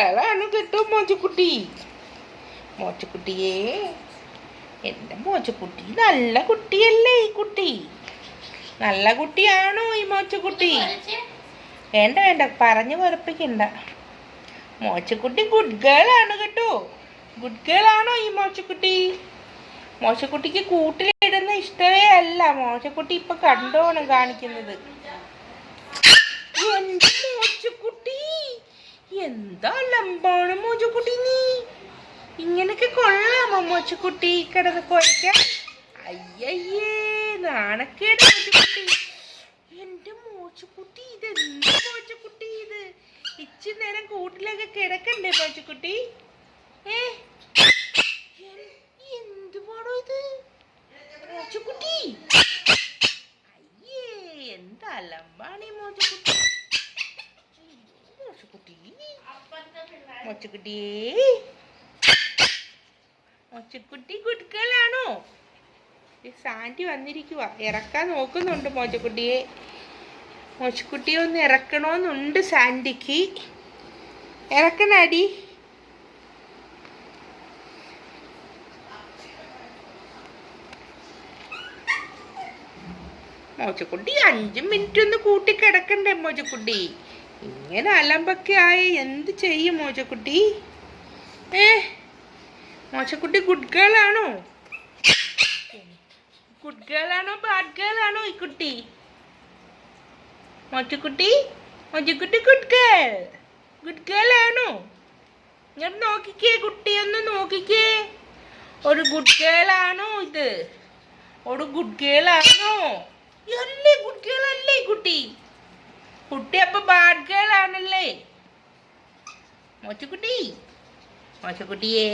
ാണ് കേട്ടോ മോച്ചക്കുട്ടി. മോച്ചക്കുട്ടിയെ, എൻ്റെ മോച്ചക്കുട്ടി നല്ല കുട്ടിയല്ലേ? ഈ കുട്ടി നല്ല കുട്ടിയാണോ ഈ മോച്ചക്കുട്ടി? വേണ്ട വേണ്ട, പറഞ്ഞു വെറുപ്പിക്കണ്ട. മോച്ചക്കുട്ടി ഗുഡ് ഗേൾ ആണ് കേട്ടോ. ഗുഡ് ഗേൾ ആണോ ഈ മോച്ചക്കുട്ടി? മോശക്കുട്ടിക്ക് കൂട്ടിലിടുന്ന ഇഷ്ടമേ അല്ല. മോശക്കുട്ടി ഇപ്പൊ കണ്ടോണം കാണിക്കുന്നത്. എന്റെ മോച്ചക്കുട്ടി, എന്താ ലംബാണ് മോച്ചക്കുട്ടി നീ? ഇങ്ങനൊക്കെ കൊള്ളാമോ മോച്ചക്കുട്ടി കിടന്ന് കുഴക്കാൻ? അയ്യയ്യേ, നാണക്കേട് മോച്ചക്കുട്ടി. എന്റെ മോച്ചക്കുട്ടി, ഇതെന്താ മോച്ചക്കുട്ടി ഇത്? ഇച്ചിരി നേരം കൂട്ടിലൊക്കെ കിടക്കണ്ടേ മോച്ചക്കുട്ടി? എന്തുവാണോ ഇത് മോച്ചക്കുട്ടി? അയ്യേ, എന്താ ലംബാണ് മോച്ചക്കുട്ടി. മോച്ചക്കുട്ടിയെ, മോച്ചക്കുട്ടി ഗുഡ് ഗേൾ ആണോ? സാൻഡി വന്നിരിക്കുക, ഇറക്കാൻ നോക്കുന്നുണ്ട് മോച്ചക്കുട്ടിയെ. മോച്ചക്കുട്ടിയെ ഒന്ന് ഇറക്കണമെന്നുണ്ട് സാൻഡിക്ക്. ഇറക്കണടി. മോച്ചക്കുട്ടി 5 മിനിറ്റ് ഒന്ന് കൂട്ടിക്കിടക്കണ്ടേ മോച്ചക്കുട്ടി? ഇങ്ങനെ അലമ്പൊക്കെ ആയ എന്ത് ചെയ്യും മോച്ചക്കുട്ടി? മോച്ചക്കുട്ടി ഗുഡ് ഗേൾ ആണോ? ഗുഡ് ഗേൾ ആണോ ബാഡ് ഗേൾ ആണോ ഈ കുട്ടി? മോച്ചക്കുട്ടി, മോച്ചക്കുട്ടി ഗുഡ് ഗേൾ. ഗുഡ് ഗേൾ ആണോ? ഞാൻ നോക്കിക്കേ, കുട്ടിയൊന്ന് നോക്കിക്കേ. ഒരു ഗുഡ് ഗേൾ ആണോ ഇത്? ഒരു ഗുഡ് ഗേൾ ആണോ? അല്ലേ, ഗുഡ് ഗേൾ അല്ലേ കുട്ടി? കുട്ടി അപ്പൊ ബാഡ് ഗേൾ ആണല്ലേ? മോച്ചക്കുട്ടി, മോച്ചക്കുട്ടിയേ.